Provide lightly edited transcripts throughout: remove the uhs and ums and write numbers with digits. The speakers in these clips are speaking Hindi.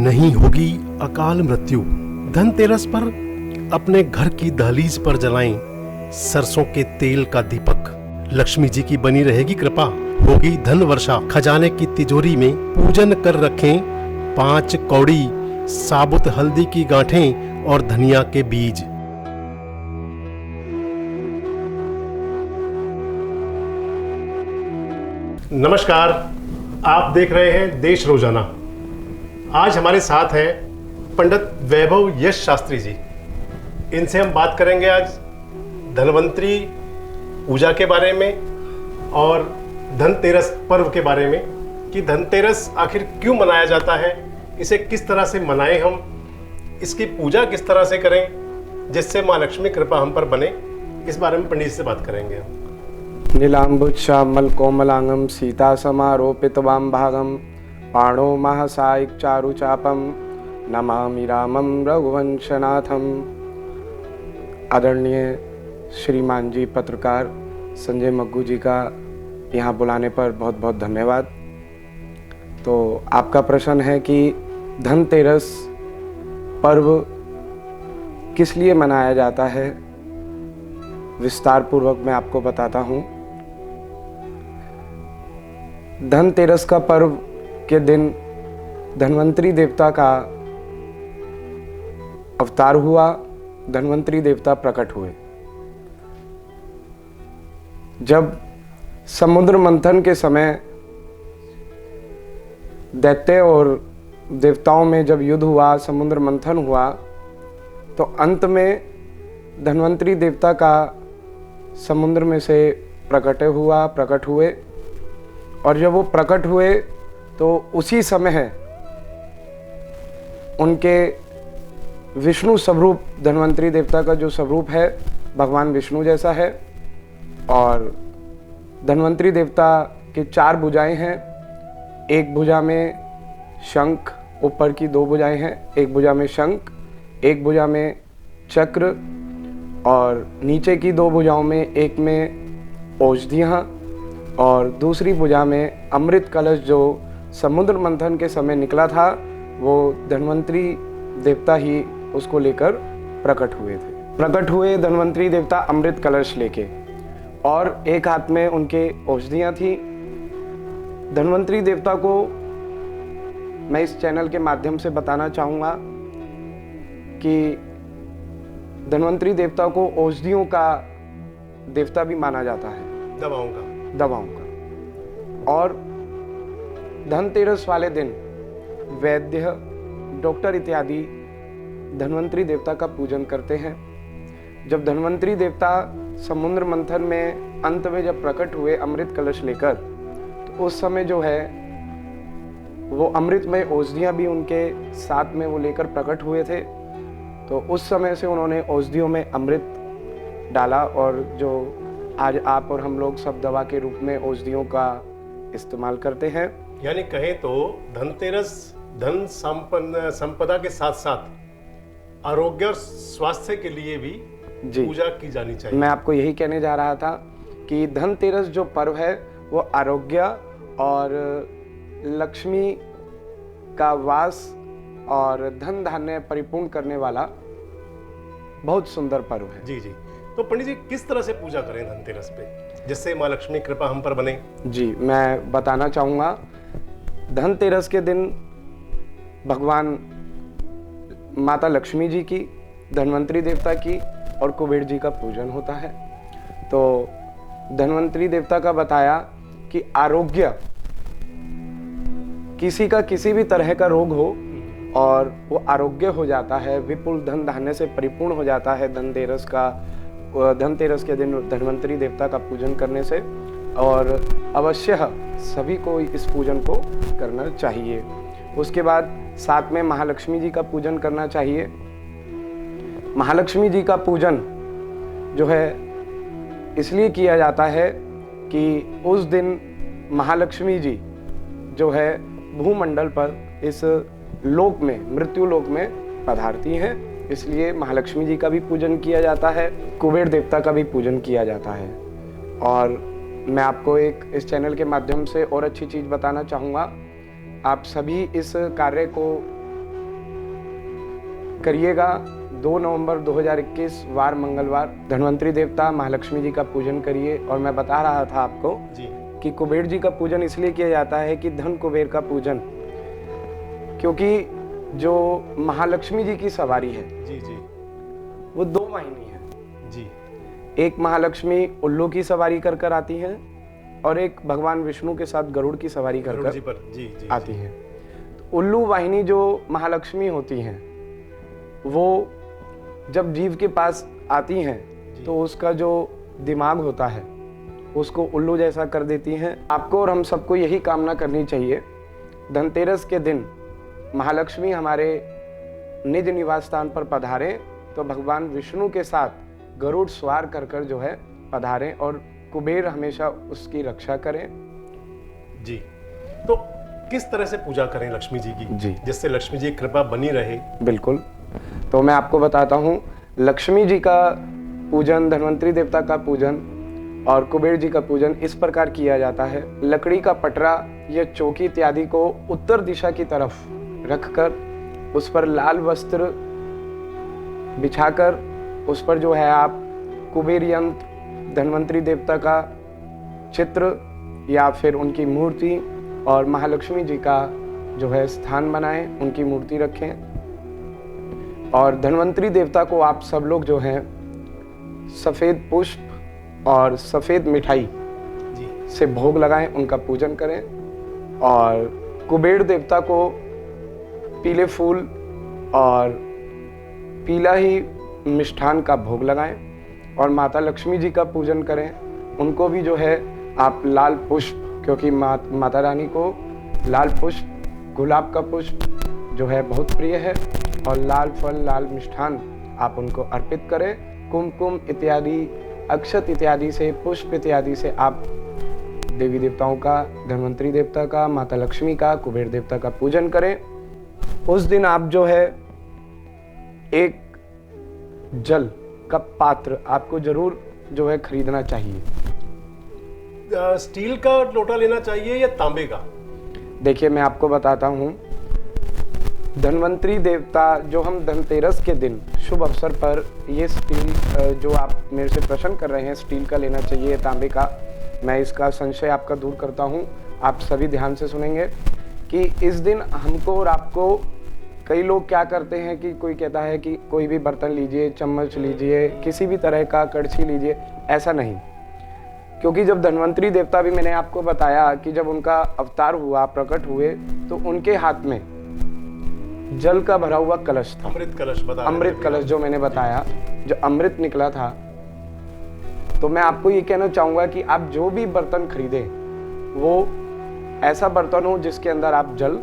नहीं होगी अकाल मृत्यु। धनतेरस पर अपने घर की दहलीज पर जलाएं सरसों के तेल का दीपक। लक्ष्मी जी की बनी रहेगी कृपा, होगी धन वर्षा। खजाने की तिजोरी में पूजन कर रखें 5 कौड़ी साबुत हल्दी की गांठें और धनिया के बीज। नमस्कार, आप देख रहे हैं देश रोजाना। आज हमारे साथ हैं पंडित वैभव यश शास्त्री जी। इनसे हम बात करेंगे आज धनवंतरी पूजा के बारे में और धनतेरस पर्व के बारे में कि धनतेरस आखिर क्यों मनाया जाता है, इसे किस तरह से मनाएं हम, इसकी पूजा किस तरह से करें जिससे माँ लक्ष्मी कृपा हम पर बने। इस बारे में पंडित से बात करेंगे हम। नीलाम्बुजश्यामल कोमलांगम सीता समारोपित वाम भागम पाणो महासायिक चारुचापम नमामि रामम रघुवंशनाथम। आदरणीय श्रीमान जी पत्रकार संजय मग्गू जी का यहाँ बुलाने पर बहुत बहुत धन्यवाद। तो आपका प्रश्न है कि धनतेरस पर्व किस लिए मनाया जाता है, विस्तार पूर्वक मैं आपको बताता हूँ। धनतेरस का पर्व के दिन धन्वंतरी देवता का अवतार हुआ, धन्वंतरी देवता प्रकट हुए। जब समुद्र मंथन के समय दैत्य और देवताओं में जब युद्ध हुआ, समुद्र मंथन हुआ, तो अंत में धन्वंतरी देवता का समुद्र में से प्रकट हुए। और जब वो प्रकट हुए तो उसी समय उनके विष्णु स्वरूप, धन्वंतरी देवता का जो स्वरूप है भगवान विष्णु जैसा है। और धन्वंतरी देवता के 4 भुजाएं हैं। एक भुजा में शंख, ऊपर की 2 भुजाएं हैं, एक भुजा में शंख, एक भुजा में चक्र और नीचे की 2 भुजाओं में एक में औषधियाँ और दूसरी भुजा में अमृत कलश जो समुद्र मंथन के समय निकला था, वो धन्वंतरी देवता ही उसको लेकर प्रकट हुए धन्वंतरी देवता अमृत कलश लेके, और एक हाथ में उनके औषधियाँ थी। धन्वंतरी देवता को मैं इस चैनल के माध्यम से बताना चाहूँगा कि धन्वंतरी देवता को औषधियों का देवता भी माना जाता है, दवाओं का। और धनतेरस वाले दिन वैद्य, डॉक्टर इत्यादि धन्वंतरी देवता का पूजन करते हैं। जब धन्वंतरी देवता समुद्र मंथन में अंत में जब प्रकट हुए अमृत कलश लेकर, तो उस समय जो है वो अमृतमय औषधियाँ भी उनके साथ में वो लेकर प्रकट हुए थे। तो उस समय से उन्होंने औषधियों में अमृत डाला, और जो आज आप और हम लोग सब दवा के रूप में औषधियों का इस्तेमाल करते हैं। यानी कहें तो धनतेरस धन संपदा के साथ साथ आरोग्य और स्वास्थ्य के लिए भी पूजा की जानी चाहिए। मैं आपको यही कहने जा रहा था कि धनतेरस जो पर्व है वो आरोग्य और लक्ष्मी का वास और धन धान्य परिपूर्ण करने वाला बहुत सुंदर पर्व है। जी। तो पंडित जी, किस तरह से पूजा करें धनतेरस पे जिससे माँ लक्ष्मी कृपा हम पर बने? जी, मैं बताना चाहूँगा। धनतेरस के दिन भगवान माता लक्ष्मी जी की, धन्वंतरी देवता की और कुबेर जी का पूजन होता है। तो धन्वंतरी देवता का बताया कि आरोग्य, किसी का किसी भी तरह का रोग हो और वो आरोग्य हो जाता है, विपुल धन धान्य से परिपूर्ण हो जाता है धनतेरस के दिन धन्वंतरी देवता का पूजन करने से। और अवश्य सभी को इस पूजन को करना चाहिए। उसके बाद साथ में महालक्ष्मी जी का पूजन करना चाहिए। महालक्ष्मी जी का पूजन जो है इसलिए किया जाता है कि उस दिन महालक्ष्मी जी जो है भूमंडल पर, इस लोक में, मृत्यु लोक में पधारती हैं, इसलिए महालक्ष्मी जी का भी पूजन किया जाता है, कुबेर देवता का भी पूजन किया जाता है। और मैं आपको एक इस चैनल के माध्यम से और अच्छी चीज़ बताना चाहूँगा। आप सभी इस कार्य को करिएगा। 2 नवंबर 2021 वार मंगलवार धन्वंतरी देवता महालक्ष्मी जी का पूजन करिए। और मैं बता रहा था आपको जी कि कुबेर जी का पूजन इसलिए किया जाता है कि धन कुबेर का पूजन, क्योंकि जो महालक्ष्मी जी की सवारी है जी जी वो 2 वाहिनी है जी। एक महालक्ष्मी उल्लू की सवारी कर कर आती हैं और एक भगवान विष्णु के साथ गरुड़ की सवारी कर गरुड़ जी कर पर जी जी आती हैं। तो उल्लू वाहिनी जो महालक्ष्मी होती हैं वो जब जीव के पास आती हैं तो उसका जो दिमाग होता है उसको उल्लू जैसा कर देती हैं। आपको और हम सबको यही कामना करनी चाहिए, धनतेरस के दिन महालक्ष्मी हमारे निज निवास स्थान पर पधारें तो भगवान विष्णु के साथ गरुड़ सवार कर कर जो है पधारें और कुबेर हमेशा उसकी रक्षा करें। जी। तो किस तरह से पूजा करें लक्ष्मी जी की जी। जिससे लक्ष्मी जी की कृपा बनी रहे? बिल्कुल, तो मैं आपको बताता हूँ। लक्ष्मी जी का पूजन, धन्वंतरी देवता का पूजन और कुबेर जी का पूजन इस प्रकार किया जाता है। लकड़ी का पटरा या चौकी इत्यादि को उत्तर दिशा की तरफ रखकर उस पर लाल वस्त्र बिछाकर उस पर जो है आप कुबेर यंत्र, धन्वंतरी देवता का चित्र या फिर उनकी मूर्ति और महालक्ष्मी जी का जो है स्थान बनाएं, उनकी मूर्ति रखें। और धन्वंतरी देवता को आप सब लोग जो हैं सफ़ेद पुष्प और सफ़ेद मिठाई जी से भोग लगाएं, उनका पूजन करें। और कुबेर देवता को पीले फूल और पीला ही मिष्ठान का भोग लगाएं और माता लक्ष्मी जी का पूजन करें। उनको भी जो है आप लाल पुष्प, क्योंकि माता रानी को लाल पुष्प, गुलाब का पुष्प जो है बहुत प्रिय है, और लाल फल, लाल मिष्ठान आप उनको अर्पित करें। कुमकुम इत्यादि, अक्षत इत्यादि से, पुष्प इत्यादि से आप देवी देवताओं का, धन्वंतरी देवता का, माता लक्ष्मी का, कुबेर देवता का पूजन करें। उस दिन आप जो है एक जल का पात्र आपको जरूर जो है खरीदना चाहिए। स्टील का लोटा लेना चाहिए या तांबे का? देखिए मैं आपको बताता हूँ, धन्वंतरी देवता जो हम धनतेरस के दिन शुभ अवसर पर ये स्टील जो आप मेरे से प्रश्न कर रहे हैं, स्टील का लेना चाहिए तांबे का, मैं इसका संशय आपका दूर करता हूँ। आप सभी ध्यान से सुनेंगे कि इस दिन हमको और आपको, कई लोग क्या करते हैं कि कोई कहता है कि कोई भी बर्तन लीजिए, चम्मच लीजिए, किसी भी तरह का कड़छी लीजिए, ऐसा नहीं। क्योंकि जब धन्वंतरी देवता भी मैंने आपको बताया कि जब उनका अवतार हुआ, प्रकट हुए, तो उनके हाथ में जल का भरा हुआ कलश था, अमृत कलश बता, अमृत कलश जो मैंने बताया, जो अमृत निकला था। तो मैं आपको ये कहना चाहूँगा कि आप जो भी बर्तन खरीदें वो ऐसा बर्तन हो जिसके अंदर आप जल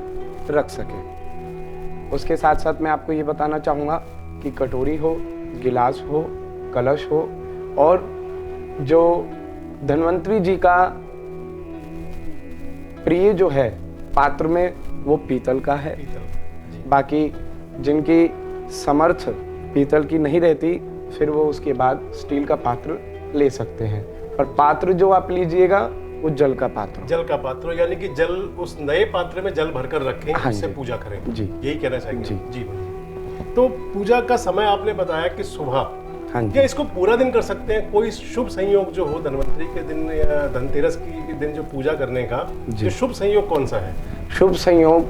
रख सकें। उसके साथ साथ मैं आपको ये बताना चाहूँगा कि कटोरी हो, गिलास हो, कलश हो, और जो धन्वंतरी जी का प्रिय जो है पात्र में वो पीतल का है। बाकी जिनकी समर्थ पीतल की नहीं रहती, फिर वो उसके बाद स्टील का पात्र ले सकते हैं। और पात्र जो आप लीजिएगा वो जल का पात्र, जल का पात्र, यानी कि जल उस नए पात्र में जल भरकर रखें, हाँ उससे जी। पूजा करें जी। यही कहना चाहेंगे? जी। जी बोलिए। तो पूजा का समय आपने बताया कि सुबह, हाँ जी। क्या इसको पूरा दिन कर सकते हैं? कोई शुभ संयोग जो हो धन्वंतरी के दिन या धनतेरस के दिन जो पूजा करने का, जी। जो शुभ संयोग कौन सा है? शुभ संयोग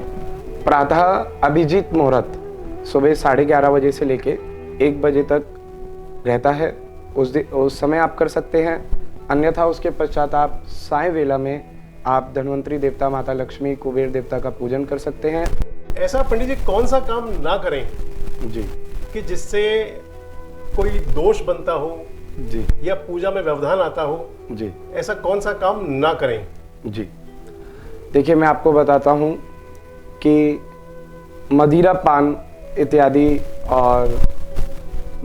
प्रातः अभिजीत मुहूर्त सुबह 11:30 बजे से लेके 1 बजे तक रहता है। उस समय आप कर सकते हैं। अन्यथा उसके पश्चात आप साय वेला में आप धन्वंतरी देवता, माता लक्ष्मी, कुबेर देवता का पूजन कर सकते हैं। ऐसा पंडित जी कौन सा काम ना करें जी कि जिससे कोई दोष बनता हो जी या पूजा में व्यवधान आता हो? जी ऐसा कौन सा काम ना करें? जी देखिए मैं आपको बताता हूँ कि मदिरा पान इत्यादि और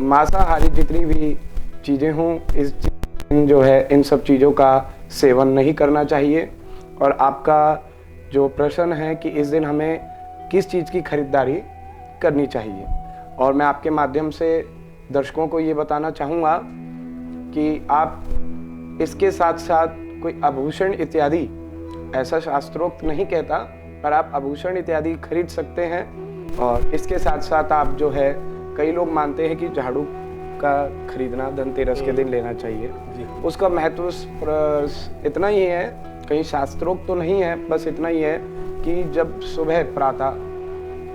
मांसाहारी जितनी भी चीज़ें हों, इस दिन जो है इन सब चीज़ों का सेवन नहीं करना चाहिए। और आपका जो प्रश्न है कि इस दिन हमें किस चीज़ की खरीदारी करनी चाहिए, और मैं आपके माध्यम से दर्शकों को ये बताना चाहूँगा कि आप इसके साथ साथ कोई आभूषण इत्यादि, ऐसा शास्त्रोक्त नहीं कहता, पर आप आभूषण इत्यादि खरीद सकते हैं। और इसके साथ साथ आप जो है कई लोग मानते हैं कि झाड़ू का खरीदना धनतेरस के दिन लेना चाहिए। उसका महत्व इतना ही है, कहीं शास्त्रोक्त तो नहीं है, बस इतना ही है कि जब सुबह प्रातः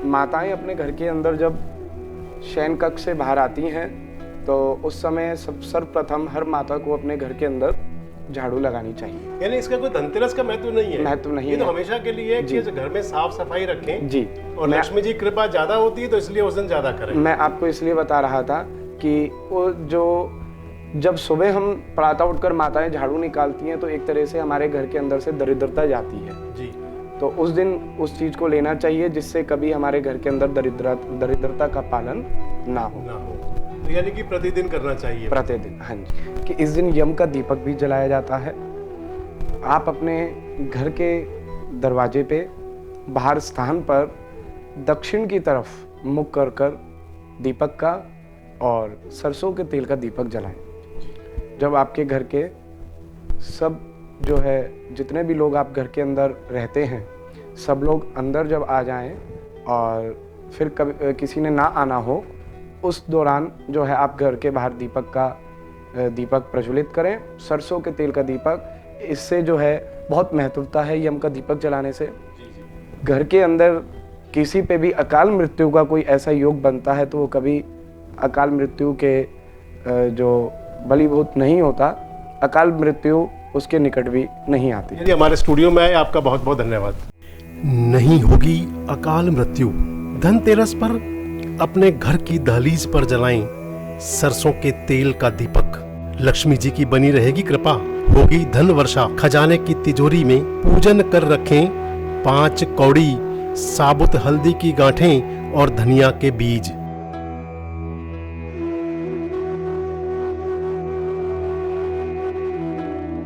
माताएं अपने घर के अंदर जब शयन कक्ष से बाहर आती हैं तो उस समय सर्वप्रथम हर माता को अपने घर के अंदर झाड़ू लगानी चाहिए। यानी इसका कोई धनतेरस का महत्व नहीं है? महत्व नहीं ये है। तो हमेशा के लिए है कि घर में साफ सफाई रखें जी, और लक्ष्मी जी कृपा ज्यादा होती है तो इसलिए उस दिन ज्यादा करें। मैं आपको इसलिए बता रहा था कि वो जो जब सुबह हम प्रातः उठकर माताएं झाड़ू निकालती हैं तो एक तरह से हमारे घर के अंदर से दरिद्रता जाती है जी। तो उस दिन उस चीज को लेना चाहिए जिससे कभी हमारे घर के अंदर दरिद्रता का पालन ना हो। तो यानी कि प्रतिदिन करना चाहिए? प्रतिदिन, हाँ जी। कि इस दिन यम का दीपक भी जलाया जाता है। आप अपने घर के दरवाजे पे बाहर स्थान पर दक्षिण की तरफ मुख कर दीपक का और सरसों के तेल का दीपक जलाएं। जब आपके घर के सब जो है जितने भी लोग आप घर के अंदर रहते हैं सब लोग अंदर जब आ जाएं और फिर कभी किसी ने ना आना हो उस दौरान जो है आप घर के बाहर दीपक प्रज्वलित करें, सरसों के तेल का दीपक। इससे जो है बहुत महत्वता है यम का दीपक जलाने से। घर के अंदर किसी पे भी अकाल मृत्यु का कोई ऐसा योग बनता है तो वो कभी अकाल मृत्यु के जो बलीभूत नहीं होता, अकाल मृत्यु उसके निकट भी नहीं आती। यदि हमारे स्टूडियो में आए, आपका बहुत बहुत धन्यवाद। नहीं होगी अकाल मृत्यु। धनतेरस पर अपने घर की दहलीज पर जलाएं सरसों के तेल का दीपक। लक्ष्मी जी की बनी रहेगी कृपा, होगी धन वर्षा। खजाने की तिजोरी में पूजन कर रखें 5 कौड़ी साबुत हल्दी की गांठें और धनिया के बीज।